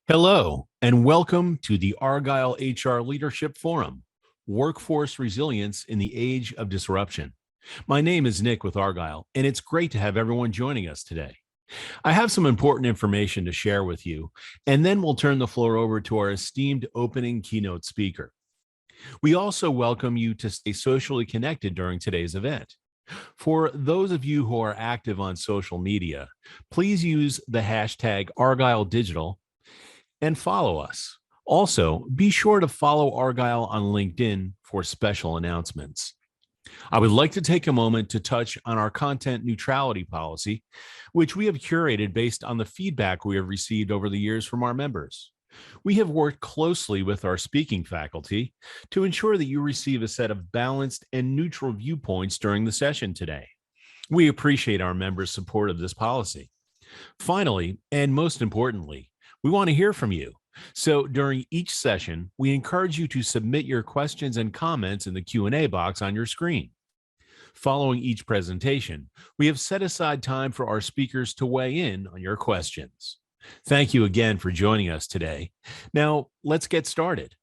Hello, and welcome to the Argyle HR Leadership Forum, Workforce Resilience in the Age of Disruption. My name is Nick with Argyle, and it's great to have everyone joining us today. I have some important information to share with you, and then we'll turn the floor over to our esteemed opening keynote speaker. We also welcome you to stay socially connected during today's event. For those of you who are active on social media, please use the hashtag Argyle Digital and follow us. Also, be sure to follow Argyle on LinkedIn for special announcements. I would like to take a moment to touch on our content neutrality policy, which we have curated based on the feedback we have received over the years from our members. We have worked closely with our speaking faculty to ensure that you receive a set of balanced and neutral viewpoints during the session today. We appreciate our members' support of this policy. Finally, and most importantly, we want to hear from you. So during each session, we encourage you to submit your questions and comments in the Q&A box on your screen. Following each presentation, we have set aside time for our speakers to weigh in on your questions. Thank you again for joining us today. Now, let's get started.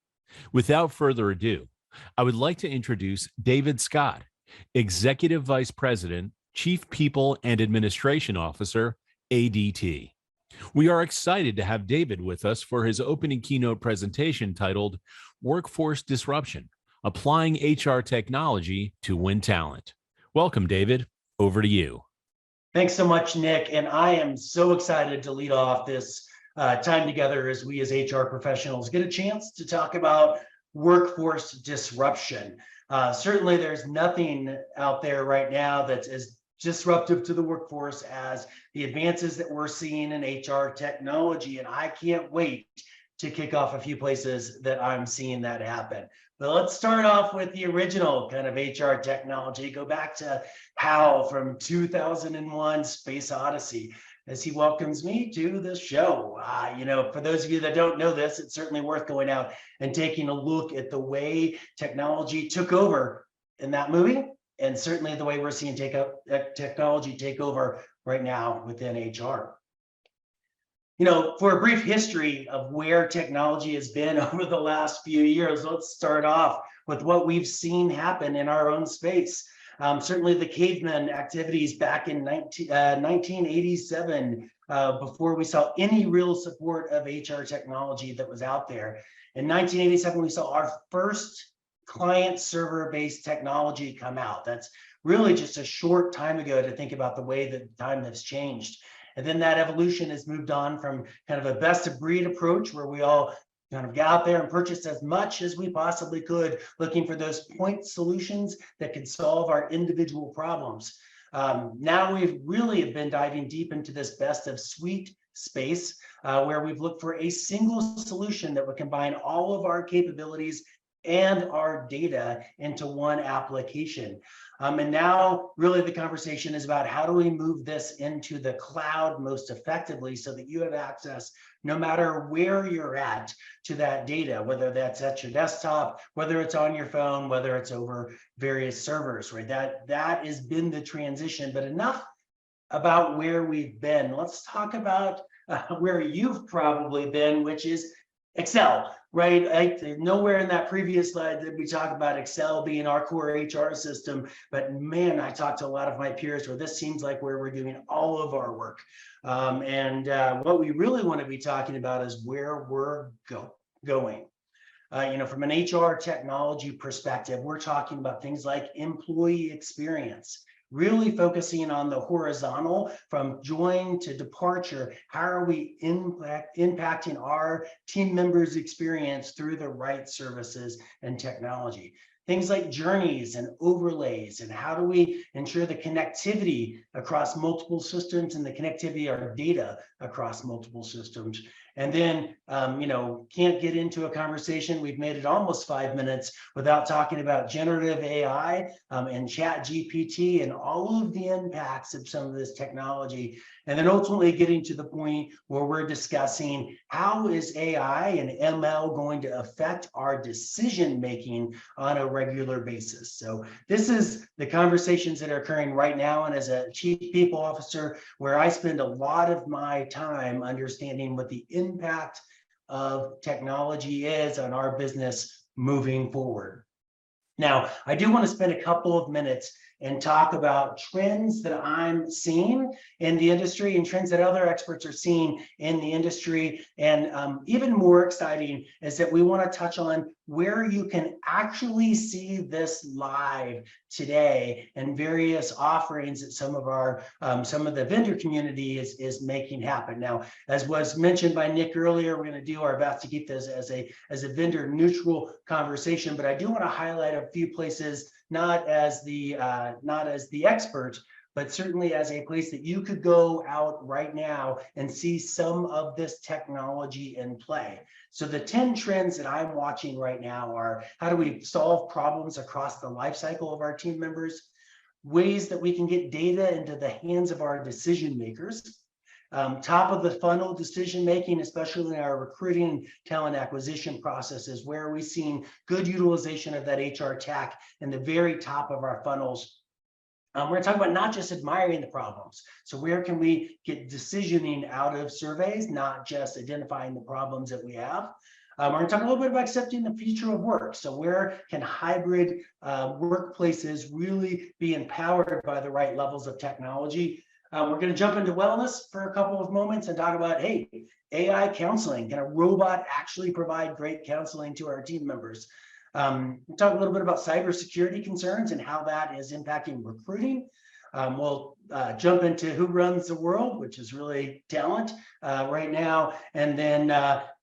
Without further ado, I would like to introduce David Scott, Executive Vice President, Chief People and Administration Officer, ADT. We are excited to have David with us for his opening keynote presentation titled Workforce Disruption, Applying HR Technology to Win Talent. Welcome, David. Over to you. Thanks so much, Nick. And I am so excited to lead off this time together as we as HR professionals get a chance to talk about workforce disruption. Certainly, there's nothing out there right now that's as disruptive to the workforce as the advances that we're seeing in HR technology. And I can't wait to kick off a few places that I'm seeing that happen. But let's start off with the original kind of HR technology. Go back to Hal from 2001 Space Odyssey as he welcomes me to the show. For those of you that don't know this, it's certainly worth going out and taking a look at the way technology took over in that movie. And certainly the way we're seeing technology take over right now within HR. For a brief history of where technology has been over the last few years, let's start off with what we've seen happen in our own space. Certainly the caveman activities back in 1987, before we saw any real support of HR technology that was out there. In 1987, we saw our first client server-based technology come out. That's really just a short time ago to think about the way that time has changed. And then that evolution has moved on from kind of a best of breed approach where we all kind of got out there and purchased as much as we possibly could, looking for those point solutions that could solve our individual problems. Now we've really been diving deep into this best of suite space where we've looked for a single solution that would combine all of our capabilities and our data into one application. And now really the conversation is about how do we move this into the cloud most effectively so that you have access no matter where you're at to that data, whether that's at your desktop, whether it's on your phone, whether it's over various servers, right? That has been the transition, but enough about where we've been. Let's talk about where you've probably been, which is Excel, right? Nowhere in that previous slide did we talk about Excel being our core HR system, but man, I talked to a lot of my peers where this seems like where we're doing all of our work. What we really want to be talking about is where we're going. From an HR technology perspective, we're talking about things like employee experience, really focusing on the horizontal from join to departure. How are we impacting our team members' experience through the right services and technology? Things like journeys and overlays, and how do we ensure the connectivity across multiple systems and the connectivity of our data across multiple systems. And then, can't get into a conversation. We've made it almost 5 minutes without talking about generative AI and chat GPT and all of the impacts of some of this technology. And then ultimately getting to the point where we're discussing how is AI and ML going to affect our decision-making on a regular basis. So this is the conversations that are occurring right now. And as a chief people officer, where I spend a lot of my time understanding what the impact of technology is on our business moving forward. Now, I do want to spend a couple of minutes and talk about trends that I'm seeing in the industry and trends that other experts are seeing in the industry. And even more exciting is that we want to touch on where you can actually see this live today and various offerings that some of the vendor community is making happen. Now, as was mentioned by Nick earlier, we're going to do our best to keep this as a vendor neutral conversation, but I do want to highlight a few places, not as the expert, but certainly as a place that you could go out right now and see some of this technology in play. So the 10 trends that I'm watching right now are: how do we solve problems across the life cycle of our team members? Ways that we can get data into the hands of our decision makers. Top of the funnel decision making, especially in our recruiting and talent acquisition processes, where are we seeing good utilization of that HR tech in the very top of our funnels. We're going to talk about not just admiring the problems. So where can we get decisioning out of surveys, not just identifying the problems that we have. We're going to talk a little bit about accepting the future of work. So where can hybrid workplaces really be empowered by the right levels of technology? We're going to jump into wellness for a couple of moments and talk about, hey, AI counseling. Can a robot actually provide great counseling to our team members? We'll talk a little bit about cybersecurity concerns and how that is impacting recruiting. We'll jump into who runs the world, which is really talent right now, and then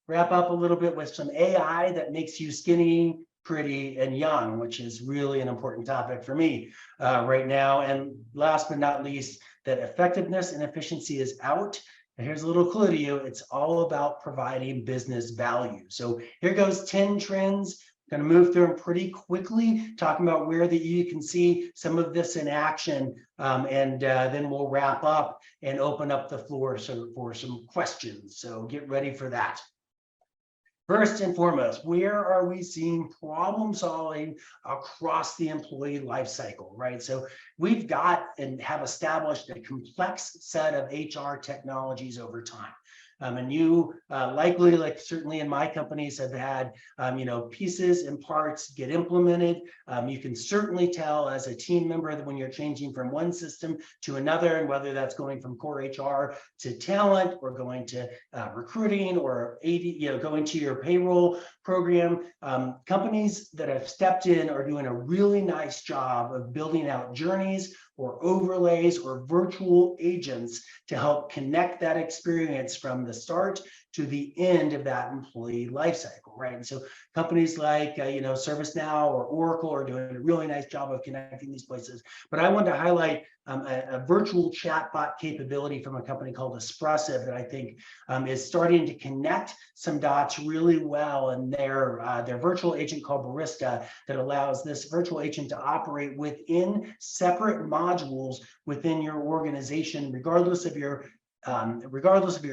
wrap up a little bit with some AI that makes you skinny, pretty, and young, which is really an important topic for me right now. And last but not least, that effectiveness and efficiency is out. And here's a little clue to you. It's all about providing business value. So here goes 10 trends. Going to move through them pretty quickly, talking about where that you can see some of this in action, and then we'll wrap up and open up the floor for some questions. So get ready for that. First and foremost, where are we seeing problem solving across the employee life cycle, right? So we've got and have established a complex set of HR technologies over time. And you likely, like certainly in my companies, have had pieces and parts get implemented. You can certainly tell as a team member that when you're changing from one system to another, and whether that's going from core HR to talent, or going to recruiting, or going to your payroll program. Companies that have stepped in are doing a really nice job of building out journeys or overlays or virtual agents to help connect that experience from the start to the end of that employee lifecycle, right? And so companies like ServiceNow or Oracle are doing a really nice job of connecting these places. But I wanted to highlight a virtual chatbot capability from a company called Espressive that I think is starting to connect some dots really well, and their virtual agent called Barista that allows this virtual agent to operate within separate modules within your organization, regardless of your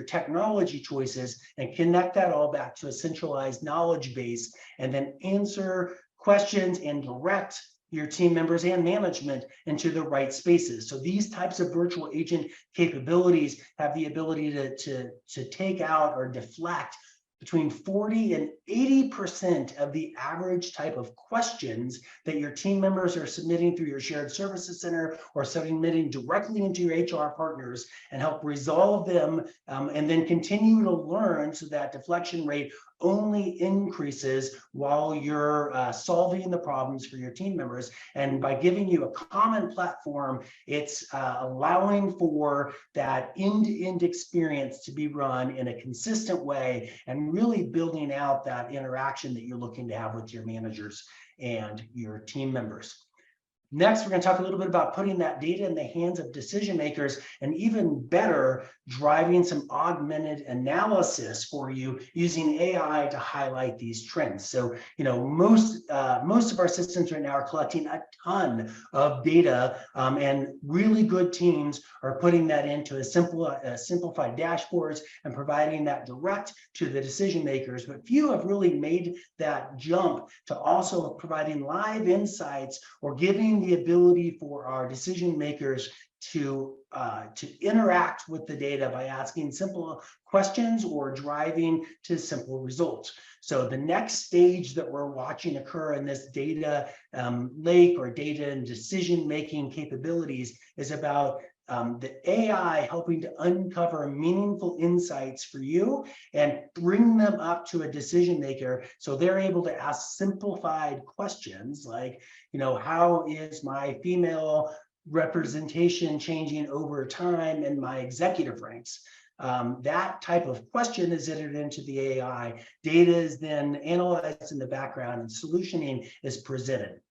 technology choices, and connect that all back to a centralized knowledge base, and then answer questions and direct your team members and management into the right spaces. So these types of virtual agent capabilities have the ability to take out or deflect between 40 and 80% of the average type of questions that your team members are submitting through your shared services center or submitting directly into your HR partners, and help resolve them, and then continue to learn, so that deflection rate only increases while you're solving the problems for your team members. And by giving you a common platform, it's allowing for that end-to-end experience to be run in a consistent way, and really building out that interaction that you're looking to have with your managers and your team members. Next, we're going to talk a little bit about putting that data in the hands of decision makers, and even better, driving some augmented analysis for you using AI to highlight these trends. So, most of our systems right now are collecting a ton of data, and really good teams are putting that into simplified dashboards and providing that direct to the decision makers. But few have really made that jump to also providing live insights or giving giving the ability for our decision makers to interact with the data by asking simple questions or driving to simple results. So the next stage that we're watching occur in this data lake or data and decision-making capabilities is about the AI helping to uncover meaningful insights for you and bring them up to a decision maker so they're able to ask simplified questions like, how is my female representation changing over time in my executive ranks? That type of question is entered into the AI. Data is then analyzed in the background and solutioning is presented.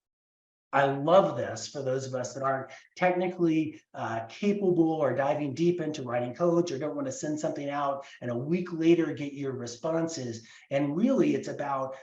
I love this for those of us that aren't technically capable or diving deep into writing codes or don't want to send something out and a week later get your responses. And really, it's about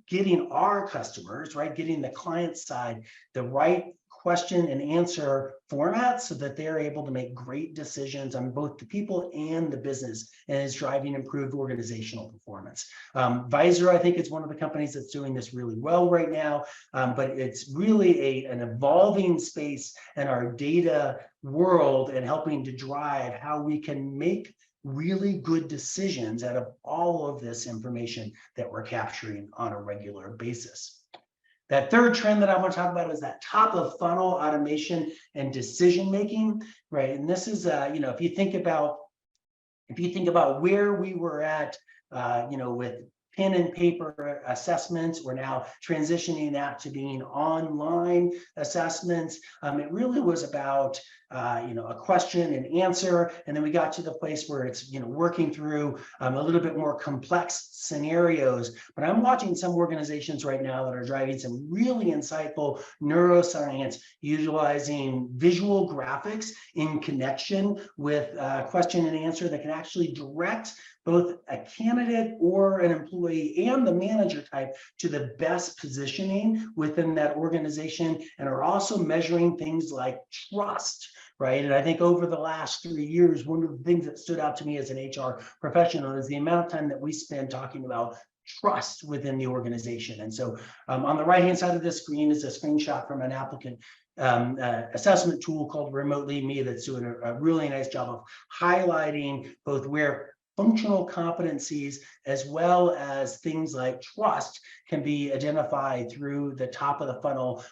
getting our customers, right, getting the client side the right question and answer format so that they're able to make great decisions on both the people and the business, and is driving improved organizational performance. Visor, I think, is one of the companies that's doing this really well right now, but it's really an evolving space in our data world and helping to drive how we can make really good decisions out of all of this information that we're capturing on a regular basis. That third trend that I want to talk about is that top of funnel automation and decision making, right? And this is, if you think about where we were at, with pen and paper assessments, we're now transitioning that to being online assessments. It really was about a question and answer, and then we got to the place where it's working through a little bit more complex scenarios. But I'm watching some organizations right now that are driving some really insightful neuroscience, utilizing visual graphics in connection with question and answer that can actually direct both a candidate or an employee and the manager type to the best positioning within that organization, and are also measuring things like trust, right? And I think over the last 3 years, one of the things that stood out to me as an HR professional is the amount of time that we spend talking about trust within the organization. And so on the right-hand side of this screen is a screenshot from an applicant assessment tool called Remotely Me that's doing a really nice job of highlighting both where functional competencies as well as things like trust can be identified through the top of the funnel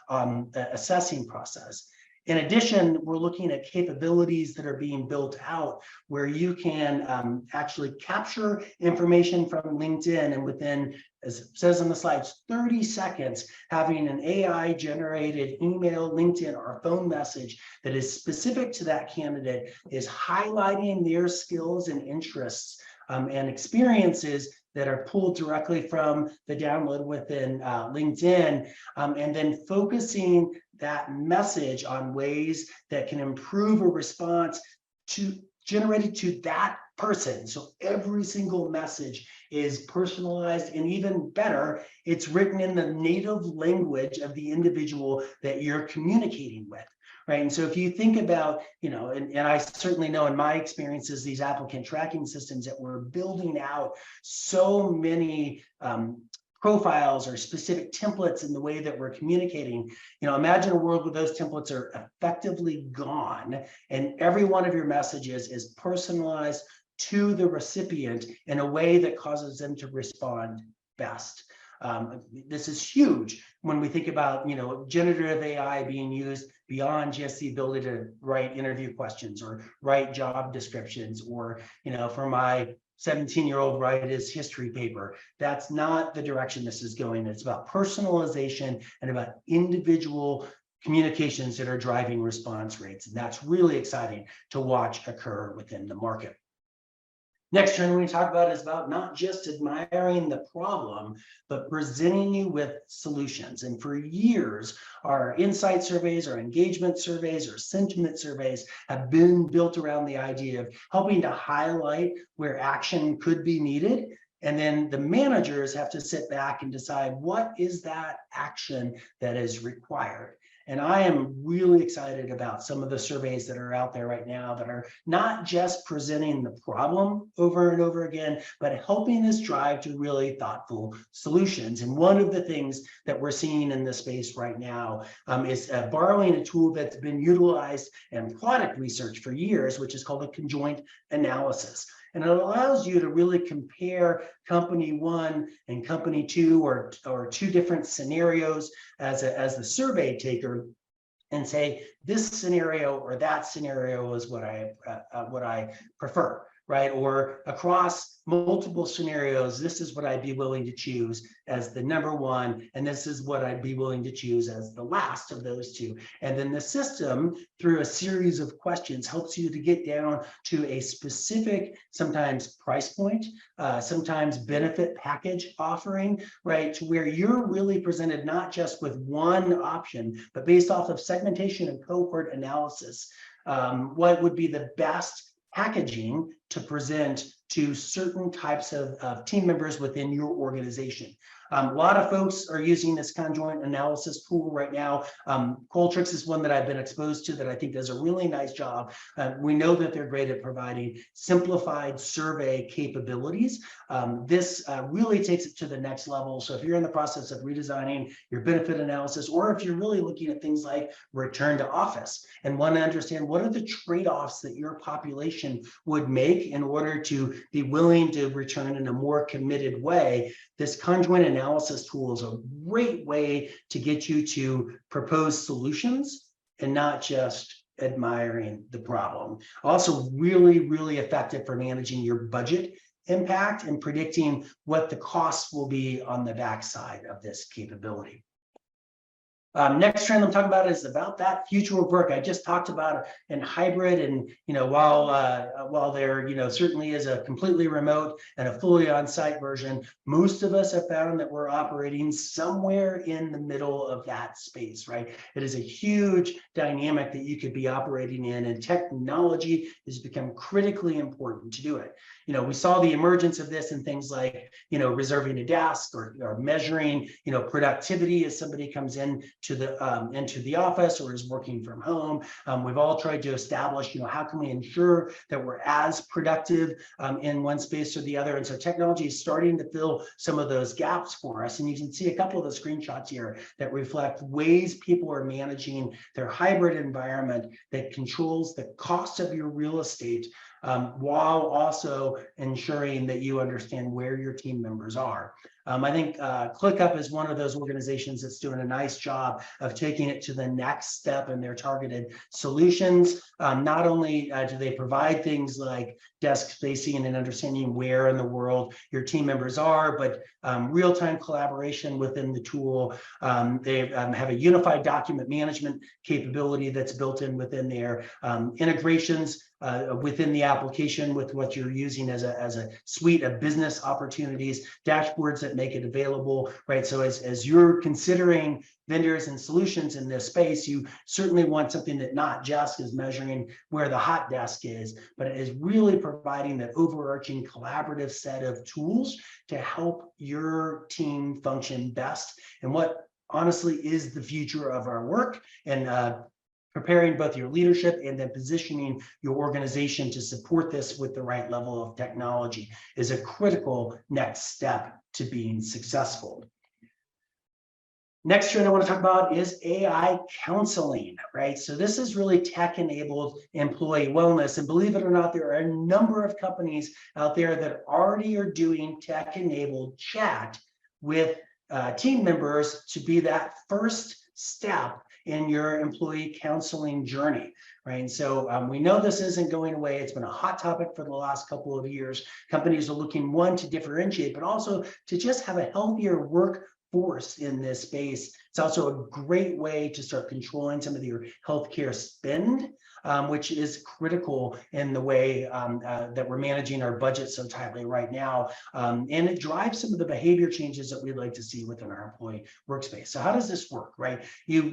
assessing process. In addition, we're looking at capabilities that are being built out where you can actually capture information from LinkedIn, and within, as it says on the slides, 30 seconds, having an AI generated email, LinkedIn, or phone message that is specific to that candidate is highlighting their skills and interests and experiences that are pulled directly from the download within LinkedIn, and then focusing that message on ways that can improve a response generated to that person. So every single message is personalized, and even better, it's written in the native language of the individual that you're communicating with. Right. And so if you think about, and I certainly know in my experiences, these applicant tracking systems that we're building out so many profiles or specific templates in the way that we're communicating, imagine a world where those templates are effectively gone and every one of your messages is personalized to the recipient in a way that causes them to respond best. This is huge when we think about, generative AI being used beyond just the ability to write interview questions or write job descriptions, or, for my 17-year-old write his history paper. That's not the direction this is going. It's about personalization and about individual communications that are driving response rates. And that's really exciting to watch occur within the market. Next trend we talk about is about not just admiring the problem, but presenting you with solutions. And for years, our insight surveys, our engagement surveys, our sentiment surveys have been built around the idea of helping to highlight where action could be needed. And then the managers have to sit back and decide what is that action that is required. And I am really excited about some of the surveys that are out there right now that are not just presenting the problem over and over again, but helping us drive to really thoughtful solutions. And one of the things that we're seeing in this space right now is borrowing a tool that's been utilized in product research for years, which is called a conjoint analysis. And it allows you to really compare company one and company two, or two different scenarios as the survey taker, and say this scenario or that scenario is what I prefer, right? Or across multiple scenarios, this is what I'd be willing to choose as the number one, and this is what I'd be willing to choose as the last of those two. And then the system, through a series of questions, helps you to get down to a specific, sometimes price point, sometimes benefit package offering, right? To where you're really presented not just with one option, but based off of segmentation and cohort analysis, what would be the best packaging to present to certain types of team members within your organization. A lot of folks are using this conjoint analysis tool right now. Qualtrics is one that I've been exposed to that I think does a really nice job. We know that they're great at providing simplified survey capabilities. This really takes it to the next level. So if you're in the process of redesigning your benefit analysis, or if you're really looking at things like return to office and want to understand what are the trade-offs that your population would make in order to be willing to return in a more committed way, this conjoint analysis tool is a great way to get you to propose solutions and not just admiring the problem. Also really, really effective for managing your budget impact and predicting what the costs will be on the backside of this capability. Next trend I'm talking about is about that future of work. I just talked about in hybrid, and while there certainly is a completely remote and a fully on-site version, most of us have found that we're operating somewhere in the middle of that space, right? It is a huge dynamic that you could be operating in, and technology has become critically important to do it. We saw the emergence of this in things like reserving a desk, or measuring productivity as somebody comes in to into the office or is working from home. We've all tried to establish how can we ensure that we're as productive in one space or the other. And so technology is starting to fill some of those gaps for us. And you can see a couple of the screenshots here that reflect ways people are managing their hybrid environment that controls the cost of your real estate, while also ensuring that you understand where your team members are. I think ClickUp is one of those organizations that's doing a nice job of taking it to the next step in their targeted solutions. Not only do they provide things like desk spacing and understanding where in the world your team members are, but real-time collaboration within the tool. They have a unified document management capability that's built in within their integrations within the application with what you're using as a suite of business opportunities, dashboards that make it available, right? So as you're considering vendors and solutions in this space, you certainly want something that not just is measuring where the hot desk is, but it is really providing that overarching collaborative set of tools to help your team function best and what honestly is the future of our work, and preparing both your leadership and then positioning your organization to support this with the right level of technology is a critical next step to being successful. Next trend I want to talk about is AI counseling, right? So this is really tech-enabled employee wellness. And believe it or not, there are a number of companies out there that already are doing tech-enabled chat with team members to be that first step in your employee counseling journey, right? And so we know this isn't going away. It's been a hot topic for the last couple of years. Companies are looking, one, to differentiate, but also to just have a healthier workforce in this space. It's also a great way to start controlling some of your healthcare spend, which is critical in the way that we're managing our budget so tightly right now. And it drives some of the behavior changes that we'd like to see within our employee workspace. So how does this work, right?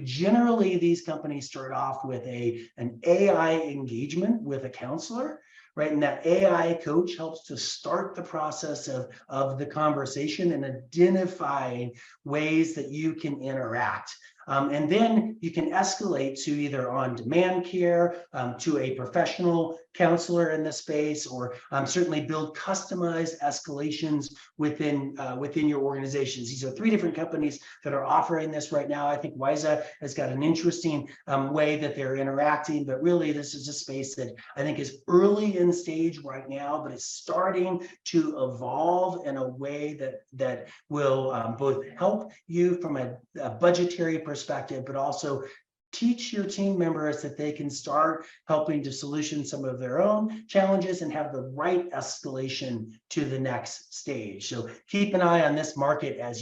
Generally, these companies start off with an AI engagement with a counselor, right? And that AI coach helps to start the process of the conversation and identifying ways that you can interact. And then you can escalate to either on-demand care, to a professional counselor in the space, or certainly build customized escalations within your organizations. These are 3 different companies that are offering this right now. I think WISA has got an interesting way that they're interacting, but really this is a space that I think is early in stage right now, but it's starting to evolve in a way that will both help you from a budgetary perspective, but also teach your team members that they can start helping to solution some of their own challenges and have the right escalation to the next stage. So keep an eye on this market as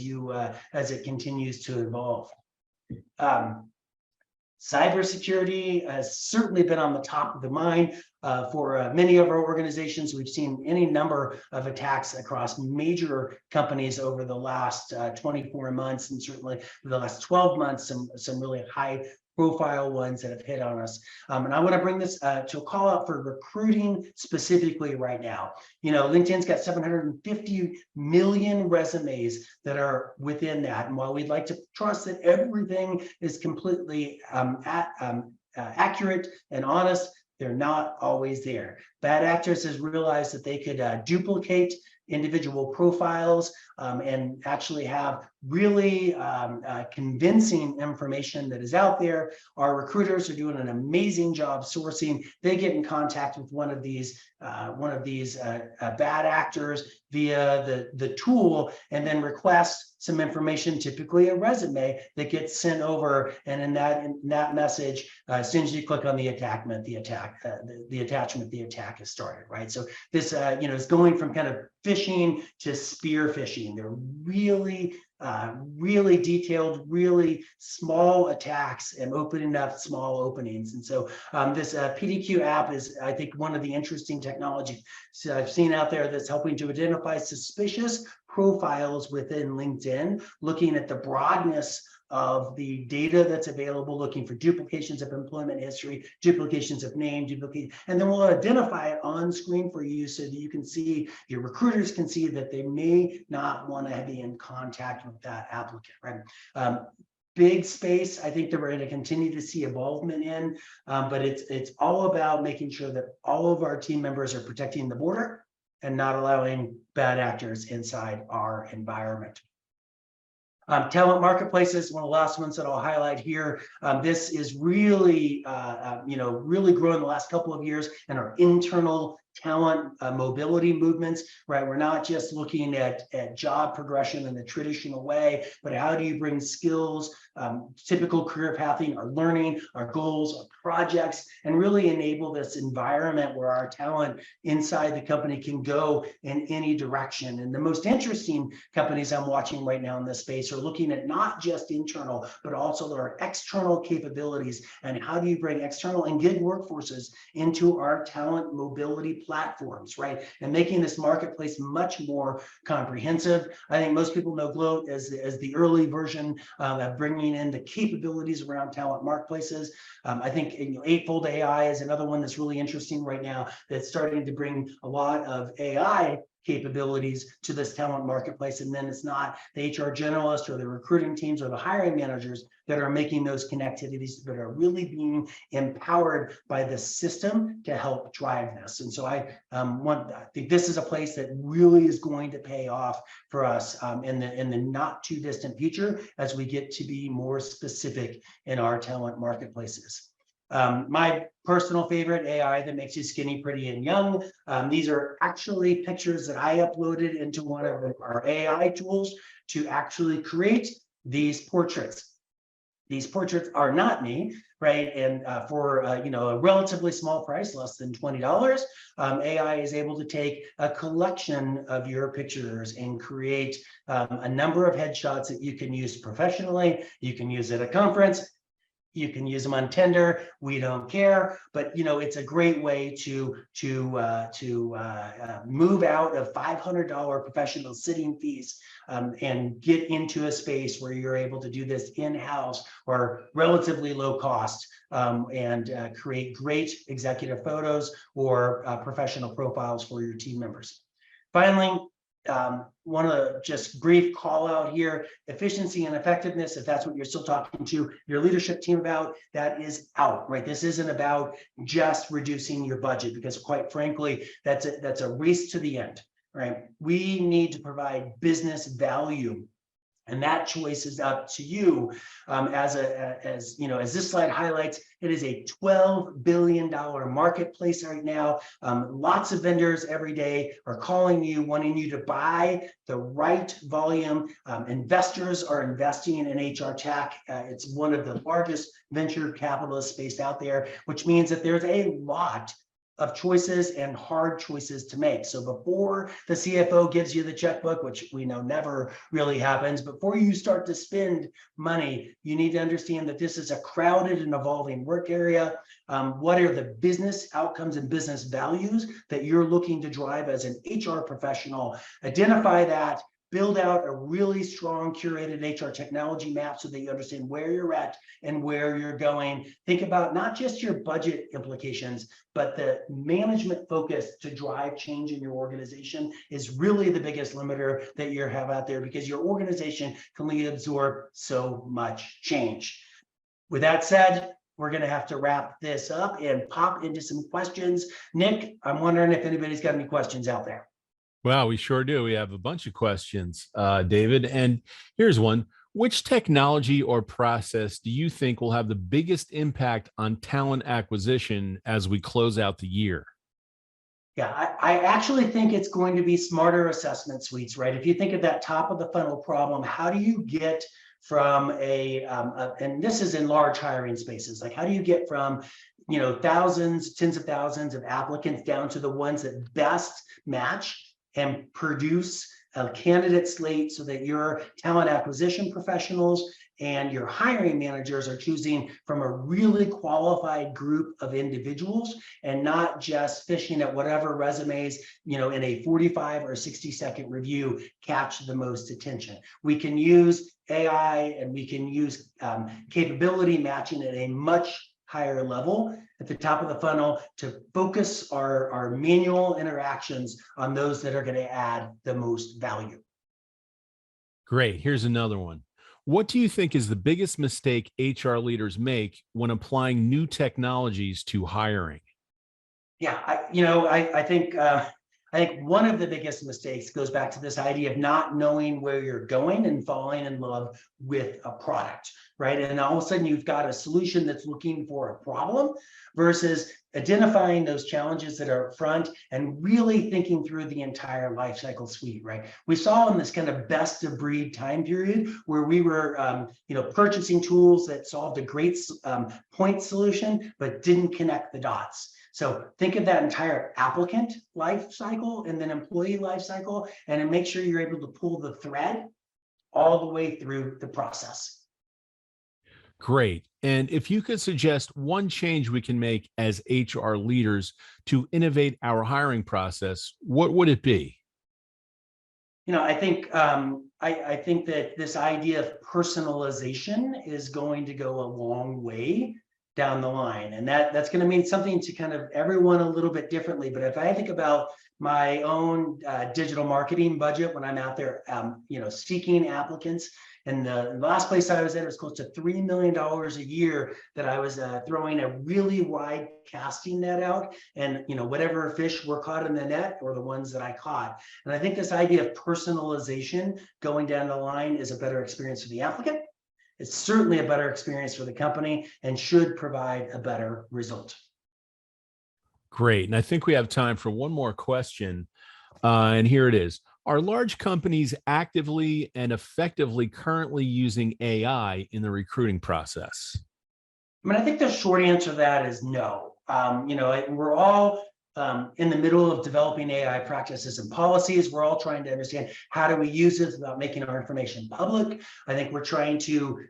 it continues to evolve. Cybersecurity has certainly been on the top of the mind for many of our organizations. We've seen any number of attacks across major companies over the last 24 months, and certainly the last 12 months, some really high profile ones that have hit on us. And I want to bring this to a call out for recruiting specifically right now. You know, LinkedIn's got 750 million resumes that are within that. And while we'd like to trust that everything is completely accurate and honest, they're not always there. Bad actors has realized that they could duplicate individual profiles and actually have really convincing information that is out there. Our recruiters are doing an amazing job sourcing. They get in contact with one of these bad actors via the tool, and then request some information, typically a resume, that gets sent over. And in that message, as soon as you click on the attachment, the attack is started, right? So this is going from kind of phishing to spear phishing. They're really detailed, really small attacks and opening up small openings. And so this PDQ app is, I think, one of the interesting technologies I've seen out there that's helping to identify suspicious profiles within LinkedIn, looking at the broadness of the data that's available, looking for duplications of employment history, duplications of name, and then we'll identify it on screen for you so that you can see, your recruiters can see that they may not want to be in contact with that applicant, right? Big space, I think, that we're going to continue to see involvement in, but it's all about making sure that all of our team members are protecting the border and not allowing bad actors inside our environment. Talent marketplaces, one of the last ones that I'll highlight here. This is really, really growing the last couple of years, and our internal talent mobility movements, right? We're not just looking at job progression in the traditional way, but how do you bring skills, typical career pathing, our learning, our goals, our projects, and really enable this environment where our talent inside the company can go in any direction. And the most interesting companies I'm watching right now in this space are looking at not just internal, but also our external capabilities, and how do you bring external and gig workforces into our talent mobility platforms, right? And making this marketplace much more comprehensive. I think most people know Gloat as the early version of bringing in the capabilities around talent marketplaces. I think Eightfold AI is another one that's really interesting right now, that's starting to bring a lot of AI capabilities to this talent marketplace. And then it's not the HR generalist or the recruiting teams or the hiring managers that are making those connectivities, but are really being empowered by the system to help drive this. And so I think this is a place that really is going to pay off for us in the not too distant future, as we get to be more specific in our talent marketplaces. My personal favorite, AI that makes you skinny, pretty, and young. These are actually pictures that I uploaded into one of our AI tools to actually create these portraits. These portraits are not me, right? And for a relatively small price, less than $20, AI is able to take a collection of your pictures and create a number of headshots that you can use professionally. You can use at a conference. You can use them on Tinder. We don't care, but it's a great way to move out of $500 professional sitting fees and get into a space where you're able to do this in-house or relatively low cost and create great executive photos or professional profiles for your team members. Finally, want to just brief call out here, efficiency and effectiveness, if that's what you're still talking to your leadership team about, that is out, right? This isn't about just reducing your budget, because quite frankly, that's a race to the end, right? We need to provide business value, and that choice is up to you. As this slide highlights, it is a $12 billion marketplace right now. Lots of vendors every day are calling you, wanting you to buy the right volume. Investors are investing in HR tech. It's one of the largest venture capitalists based out there, which means that there's a lot of choices and hard choices to make. So before the CFO gives you the checkbook, which we know never really happens, before you start to spend money, you need to understand that this is a crowded and evolving work area. What are the business outcomes and business values that you're looking to drive as an HR professional? Identify that, build out a really strong curated HR technology map so that you understand where you're at and where you're going. Think about not just your budget implications, but the management focus to drive change in your organization is really the biggest limiter that you have out there, because your organization can only absorb so much change. With that said, we're going to have to wrap this up and pop into some questions. Nick, I'm wondering if anybody's got any questions out there. Wow, we sure do. We have a bunch of questions, David. And here's one. Which technology or process do you think will have the biggest impact on talent acquisition as we close out the year? Yeah, I actually think it's going to be smarter assessment suites, right? If you think of that top of the funnel problem, how do you get from and this is in large hiring spaces, like how do you get from thousands, tens of thousands of applicants down to the ones that best match and produce a candidate slate so that your talent acquisition professionals and your hiring managers are choosing from a really qualified group of individuals and not just fishing at whatever resumes, in a 45 or 60-second review catch the most attention. We can use AI and we can use capability matching at a much higher level at the top of the funnel to focus our manual interactions on those that are going to add the most value. Great. Here's another one. What do you think is the biggest mistake HR leaders make when applying new technologies to hiring? Yeah, I think one of the biggest mistakes goes back to this idea of not knowing where you're going and falling in love with a product, right? And all of a sudden you've got a solution that's looking for a problem versus identifying those challenges that are up front and really thinking through the entire lifecycle suite, right? We saw in this kind of best of breed time period where we were, purchasing tools that solved a great point solution, but didn't connect the dots. So think of that entire applicant life cycle and then employee life cycle, and then make sure you're able to pull the thread all the way through the process. Great. And if you could suggest one change we can make as HR leaders to innovate our hiring process, what would it be? I think I think that this idea of personalization is going to go a long way down the line, and that's going to mean something to kind of everyone a little bit differently. But if I think about my own digital marketing budget when I'm out there, seeking applicants, and the last place I was at was close to $3 million a year that I was throwing a really wide casting net out, and whatever fish were caught in the net or the ones that I caught. And I think this idea of personalization going down the line is a better experience for the applicant. It's certainly a better experience for the company and should provide a better result. Great. And I think we have time for one more question. And here it is. Are large companies actively and effectively currently using AI in the recruiting process? I think the short answer to that is no. We're all in the middle of developing AI practices and policies. We're all trying to understand how do we use this without making our information public. I think we're trying to,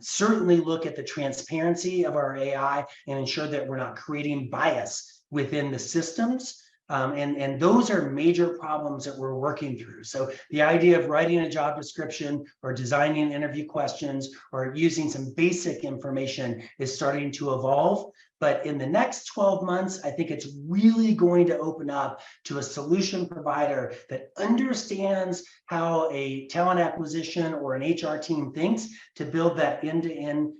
certainly look at the transparency of our AI and ensure that we're not creating bias within the systems And those are major problems that we're working through. So the idea of writing a job description or designing interview questions or using some basic information is starting to evolve. But in the next 12 months, I think it's really going to open up to a solution provider that understands how a talent acquisition or an HR team thinks to build that end-to-end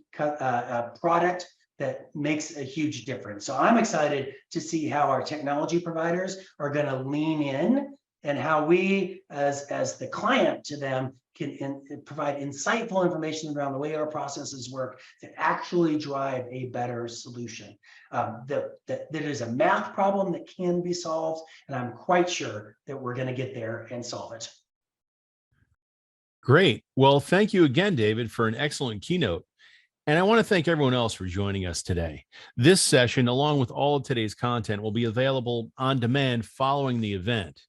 product that makes a huge difference. So I'm excited to see how our technology providers are going to lean in and how we as the client to them can provide insightful information around the way our processes work to actually drive a better solution. That is a math problem that can be solved, and I'm quite sure that we're going to get there and solve it. Great. Well, thank you again, David, for an excellent keynote. And I want to thank everyone else for joining us today. This session, along with all of today's content, will be available on demand following the event.